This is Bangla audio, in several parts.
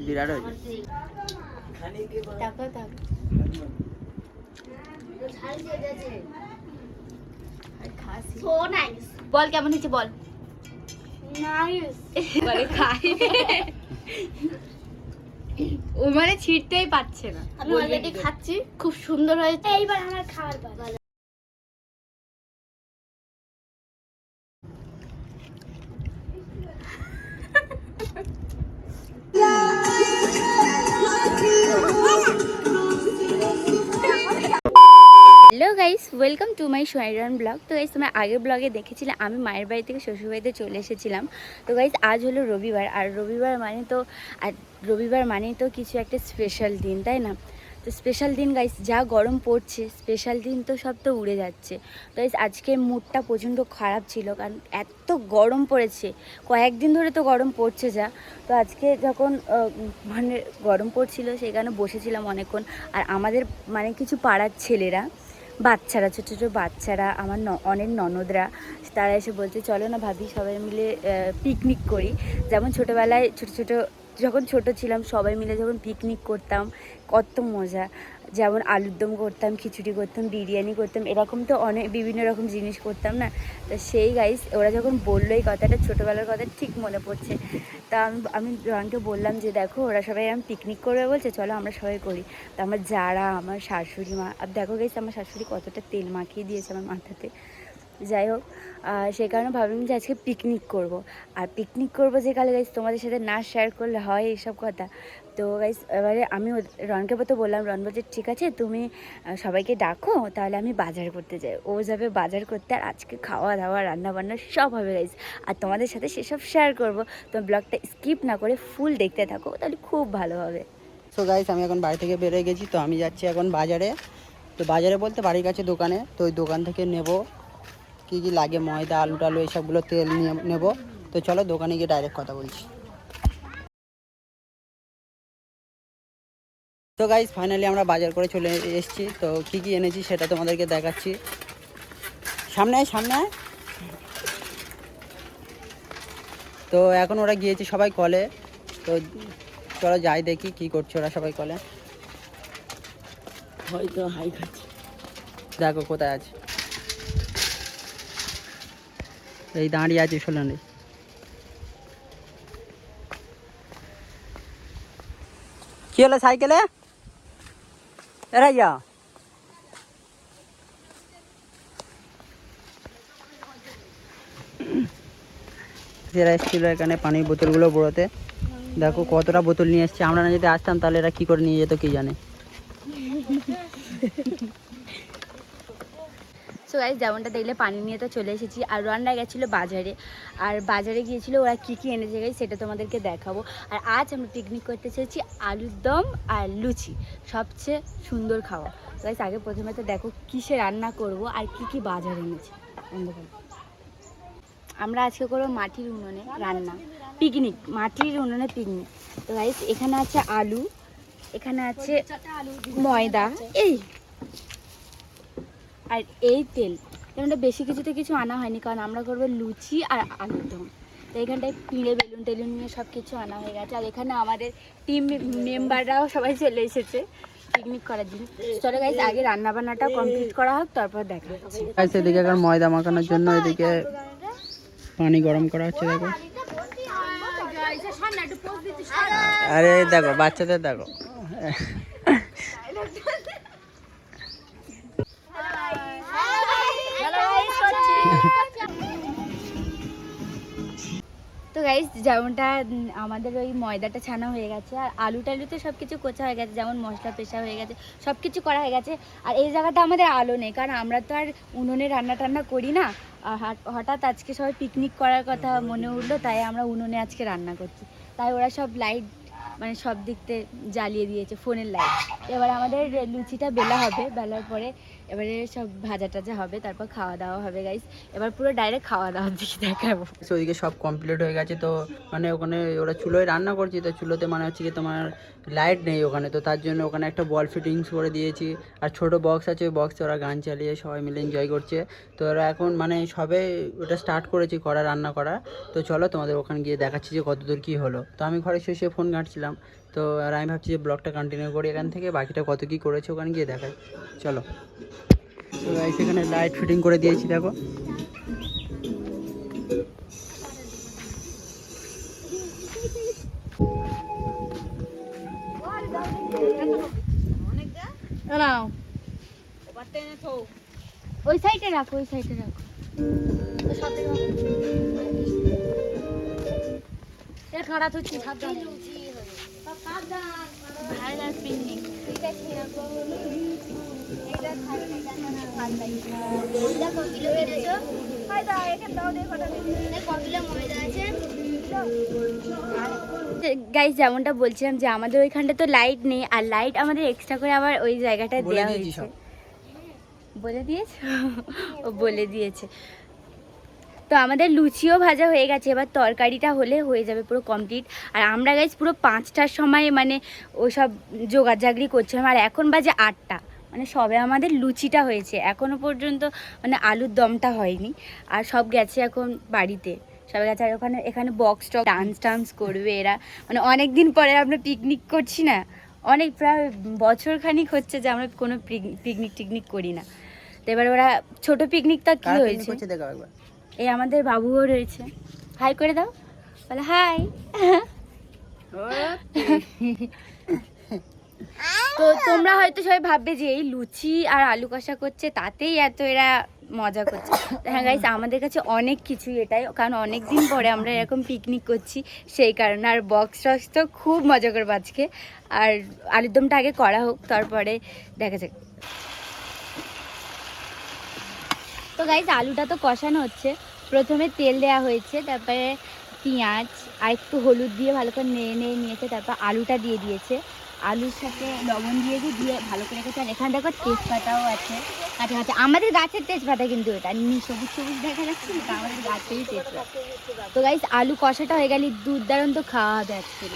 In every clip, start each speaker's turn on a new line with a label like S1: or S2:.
S1: বিরাট
S2: বল কেমন হয়েছে বল। ও মানে ছিটতেই পাচ্ছে না।
S3: আমি অলরেডি খাচ্ছি, খুব সুন্দর হয়েছে। এইবার আমার খাওয়ার পালা।
S2: Hello guys, welcome to my সোয়াইরান ব্লগ। তো গাইস তোমরা আগের ব্লগে দেখেছিলে আমি মায়ের বাড়ি থেকে শ্বশুরবাড়িতে চলে এসেছিলাম। তো গাইস আজ হলো রবিবার, আর রবিবার মানে তো কিছু একটা স্পেশাল দিন, তাই না? তো স্পেশাল দিন গাইস, যা গরম পড়ছে স্পেশাল দিন তো সব তো উড়ে যাচ্ছে। তো গাইস আজকে মুডটা প্রচণ্ড খারাপ ছিল, কারণ এত গরম পড়েছে, কয়েকদিন ধরে তো গরম পড়ছে যা। তো আজকে যখন মানে গরম পড়ছিল সেখানে বসেছিলাম অনেকক্ষণ, আর আমাদের মানে কিছু পাড়ার ছেলেরা, বাচ্চারা, ছোটো ছোটো বাচ্চারা, আমার অনেক ননদরা, তারা এসে বলছে চলো না ভাবি সবাই মিলে পিকনিক করি। যেমন ছোটোবেলায় যখন ছোট ছিলাম সবাই মিলে যখন পিকনিক করতাম কত মজা, যেমন আলুর দম করতাম, খিচুড়ি করতাম, বিরিয়ানি করতাম, এরকম তো অনেক বিভিন্ন রকম জিনিস করতাম না। তো সেই গাইস ওরা যখন বললো এই কথাটা, ছোটোবেলার কথা ঠিক মনে পড়ছে। তা আমি রনকে বললাম যে দেখো ওরা সবাই আমি পিকনিক করবে বলছে, চলো আমরা সবাই করি। তো আমার যারা, আমার শাশুড়ি মা, আর দেখো গেছে আমার শাশুড়ি কতটা তেল মাখিয়ে দিয়েছে আমার মাথাতে। যাই হোক, সেই কারণে ভাবলাম যে আজকে পিকনিক করব। আর পিকনিক করবো যে কালে গাইস তোমাদের সাথে না শেয়ার করলে হয় এইসব কথা। তো গাইস এবারে আমি রনকে তো বললাম, রন বলছে ঠিক আছে তুমি সবাইকে ডাকো, তাহলে আমি বাজার করতে যাই। ও যাবে বাজার করতে, আর আজকে খাওয়া দাওয়া রান্না বান্না সব হবে গাইস, আর তোমাদের সাথে সেসব শেয়ার করব। তো ব্লগটা স্কিপ না করে ফুল দেখতে থাকো, তাহলে খুব ভালো হবে।
S1: সো গাইস আমি এখন বাড়ি থেকে বেরোয় গেছি, তো আমি যাচ্ছি এখন বাজারে। তো বাজারে বলতে বাড়ির কাছে দোকানে, তো ওই দোকান থেকে নেব কী কী লাগে, ময়দা, আলু টালু এইসবগুলো, তেল নিয়ে নেব। তো চলো দোকানে গিয়ে ডাইরেক্ট কথা বলছি। তো গাইস ফাইনালি আমরা বাজার করে চলে এসেছি। তো কী কী এনেছি সেটা তোমাদেরকে দেখাচ্ছি। সামনে সামনে। তো এখন ওরা গিয়েছে সবাই কলে, তো চলো যাই দেখি কি করছে ওরা সবাই কলে। হয়তো হাই খাচ্ছে, দেখো কোথায় আছে, এই দাঁড়িয়ে আছে শোলেন। কি হলো সাইকেলে এরাইয়া? এরা এসেছিল এখানে পানির বোতলগুলো বড়োতে, দেখো কতটা বোতল নিয়ে এসছে। আমরা না যদি আসতাম তাহলে এরা কী করে নিয়ে যেত কি জানে।
S2: সো গাইস যেমনটা দেখলে পানি নিয়ে তো চলে এসেছি, আর রনরা গেছিলো বাজারে, আর বাজারে গিয়েছিলো ওরা কী কী এনেছে গাইস সেটা তোমাদেরকে দেখাবো। আর আজ আমরা পিকনিক করতে চেয়েছি আলুর দম আর লুচি, সবচেয়ে সুন্দর খাওয়া। গাইস আগে প্রথমে তো দেখো কিসে রান্না করব আর কি কি বাজার এনেছে। আমরা আজকে করবো মাটির উনুনে রান্না, পিকনিক, মাটির উনুনে পিকনিক। তো গাইস এখানে আছে আলু, এখানে আছে ময়দা, আর এই তেল। এখানটা বেশি কিছুতে কিছু আনা হয়নি, কারণ আমরা করবো লুচি আর আলুর দম। তো এখানটায় পিঁড়ে, বেলুন টেলুন নিয়ে সব কিছু আনা হয়ে গেছে। আর এখানে আমাদের টিম মেম্বাররাও সবাই চলে এসেছে পিকনিক করার জন্য। চলো গাইস আগে রান্না বান্নাটাও কমপ্লিট করা হোক, তারপর দেখা যাচ্ছে।
S1: এদিকে এখন ময়দা মাখানোর জন্য এদিকে পানি গরম করা হচ্ছে, দেখো। আরে দেখো বাচ্চাদের দেখো।
S2: তো গাইস যেমনটা আমাদের ওই ময়দাটা ছানা হয়ে গেছে, আর আলু টালুতে সব কিছু কোচা হয়ে গেছে, যেমন মশলা পেশা হয়ে গেছে, সব কিছু করা হয়ে গেছে। আর এই জায়গাটা আমাদের আলো নেই, কারণ আমরা তো আর উনুনে রান্না টান্না করি না। হঠাৎ আজকে সবাই পিকনিক করার কথা মনে উঠলো, তাই আমরা উনুনে আজকে রান্না করছি। তাই ওরা সব লাইট মানে সব দিকতে জ্বালিয়ে দিয়েছে, ফোনের লাইট। এবার আমাদের লুচিটা বেলা হবে, বেলার পরে এবারে সব ভাজা টাজা হবে, তারপর খাওয়া দাওয়া হবে গাইস। এবার পুরো ডাইরেক্ট খাওয়া দাওয়ার দিকে দেখাবো।
S1: তো ওইদিকে সব কমপ্লিট হয়ে গেছে, তো মানে ওখানে ওরা চুলোয় রান্না করছে, তো চুলোতে মানে হচ্ছে কি তোমার লাইট নেই ওখানে, তো তার জন্য ওখানে একটা বল ফিটিংস করে দিয়েছি। আর ছোট বক্স আছে, ওই বক্সে ওরা গান চালিয়ে সবাই মিলে এনজয় করছে। তো ওরা এখন মানে সবে ওটা স্টার্ট করেছি করা, রান্না করা। তো চলো তোমাদের ওখানে গিয়ে দেখাচ্ছি যে কতদূর কী হলো। তো আমি ঘরে শুয়ে ফোন ঘাঁটছিলাম, তো আর আমি ভাবছি যে ব্লগটা কন্টিনিউ করি এখান থেকে, বাকিটা কত কী করেছে ওখানে গিয়ে দেখাই। চলো। তো গাইস এখানে লাইট ফিটিং করে দিয়েছি, দেখো।
S2: ওই সাইডে রাখো, ওই সাইডে রাখো। গাইস যেমনটা বলছিলাম যে আমাদের ওইখানটা তো লাইট নেই, আর লাইট আমাদের এক্সট্রা করে আবার ওই জায়গাটায় দেওয়া হয়েছে। বলে দিয়েছে, ও বলে দিয়েছে। তো আমাদের লুচিও ভাজা হয়ে গেছে, এবার তরকারিটা হলে হয়ে যাবে পুরো কমপ্লিট। আর আমরা গাইস পুরো 5টার সময় মানে ওসব জোগাড়জাগড়ি করছিলাম, আর এখন বাজে 8টা, মানে সবে আমাদের লুচিটা হয়েছে, এখনও পর্যন্ত মানে আলুর দমটা হয়নি। আর সব গেছে এখন বাড়িতে, সবাই গেছে। আর এখানে বক্স টক ডান্স করবে এরা, মানে অনেক দিন পরে আমরা পিকনিক করছি না, অনেক প্রায় বছরখানিক হচ্ছে যে আমরা কোনো পিকনিক করি না। তো এবার ওরা ছোট পিকনিকটা কি হয়েছে, এই আমাদের বাবুও রয়েছে। হাই করে দাও, বলে হাই। তো তোমরা হয়তো সবাই ভাববে যে এই লুচি আর আলু কষা করছে তাতেই এত এরা মজা করছে। হ্যাঁ গাইস, আমাদের কাছে অনেক কিছুই এটাই, কারণ অনেক দিন পরে আমরা এরকম পিকনিক করছি সেই কারণে। আর বক্স টক্স তো খুব মজা করবো আজকে। আর আলুর দমটা আগে করা হোক, তারপরে দেখা যাক। তো গাইস আলুটা তো কষানো হচ্ছে, প্রথমে তেল দেওয়া হয়েছে, তারপরে পেঁয়াজ আর একটু হলুদ দিয়ে ভালো করে নেড়ে নিয়েছে, তারপর আলুটা দিয়ে দিয়েছে, আলুর সাথে লবণ দিয়ে ভালো করে রেখেছে। আর এখানে দেখো তেজপাতাও আছে, কাঁচা আমাদের গাছের তেজপাতা, কিন্তু এটা সবুজ সবুজ দেখা যাচ্ছে, এটা আমাদের গাছেরই তেজপাতা। তো গাইস আলু কষাটা হয়ে গেলে দুর্দান্ত খাওয়া হবে আজকে।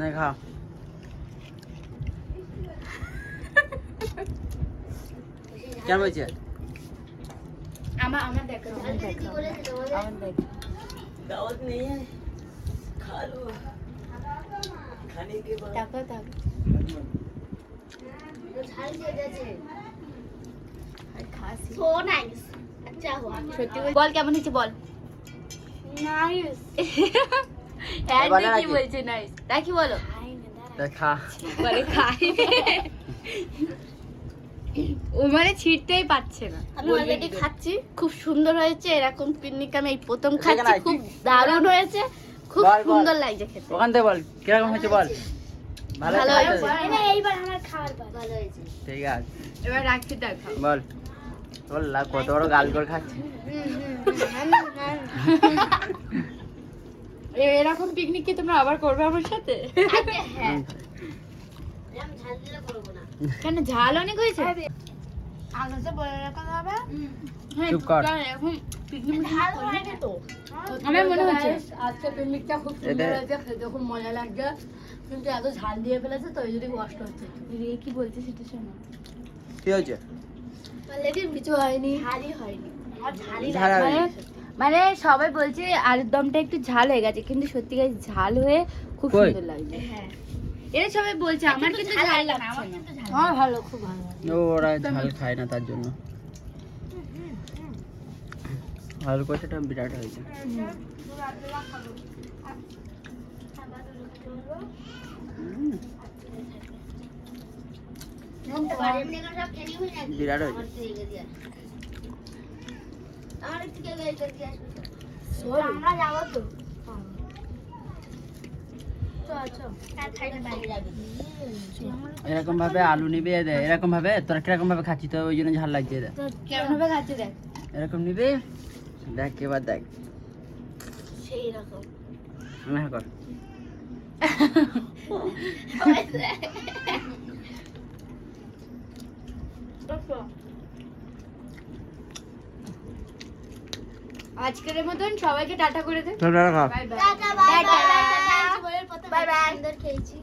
S1: দেখা কেমন হয়েছে?
S2: আমার দেখো,
S1: दावत नहीं है, खा लो, खाने के बाद
S2: সত্যি বল কেমন হয়েছে বল।
S3: নাইস।
S2: কি বলছে নাইস, তাই কি বলো,
S1: দেখা
S2: বলে খাই। ও মানে ছিটতেই পাচ্ছে না।
S3: আমি অলরেডি খাচ্ছি, খুব সুন্দর হয়েছে। এরকম পিকনিক আমি এই প্রথম খাচ্ছি, খুব দারুণ হয়েছে, খুব সুন্দর লাগছে খেতে।
S1: ওখান থেকে বল কিরকম হয়েছে বল। ভালো হয়েছে,
S3: এইবার আমার খাওয়ার পালা। ভালো হয়েছে,
S1: ঠিক আছে।
S2: এবার রাখছি, দেখো
S1: বল বল, কত বড় গাল করে খাচ্ছে।
S2: এরকম পিকনিক কি তোমরা আবার করবে আমার সাথে?
S3: হ্যাঁ, ঝাল দিলে করবো না।
S2: কেন, ঝাল অনেক হয়েছে।
S3: আগে বলে রাখা হবে।
S1: চুপ কর।
S2: এখন পিকনিক
S3: ঝাল হয়নি তো।
S2: আমার মনে হচ্ছে
S4: আজকে পিকনিকটা খুব সুন্দর হয়েছে, খেতে খুব মজা লাগছে, কিন্তু এত ঝাল দিয়ে ফেলেছে তো এই জন্য কষ্ট হচ্ছে।
S2: রে কি বলছে সেটা শোনো।
S1: কি হয়েছে?
S3: লেকিন
S4: কিছু হয়নি,
S3: ঝালই হয়নি। আমার ঝালই
S1: ঝাল
S3: লাগে।
S1: হয়নি।
S2: মানে সবাই বলছে আলুর দমটা একটু ঝাল হয়ে গেছে, কিন্তু সত্যি গাইস ঝাল হয়ে খুব
S1: কই?
S2: সুন্দর লাগছে। হ্যাঁ এরা সবাই বলছে, আমার কিন্তু ঝাল লাগছে না।
S4: হ্যাঁ ভালো, খুব ভালো।
S1: ওরা ঝাল খায় না তার জন্য। আলু কষাটা বিরাট হয়েছে। বিরাট হয়েছে।
S4: আমরা যাবো তো।
S1: এরকম ভাবে আলু নিবে, এরকম ভাবে তোরা কিরকম ভাবে খাচ্ছি তো ওই জন্য ঝাল লাগছে। দেখ
S2: কেমন ভাবে খাচ্ছে দেখ।
S1: এরকম নিবে, দেখ এবার দেখ।
S3: সেই রকম
S1: না কর।
S2: আজকের মতন সবাইকে টাটা করে দে।
S1: তোরা খা।
S2: Bye bye.
S3: Tata bye bye. Bye bye. খেয়েছি।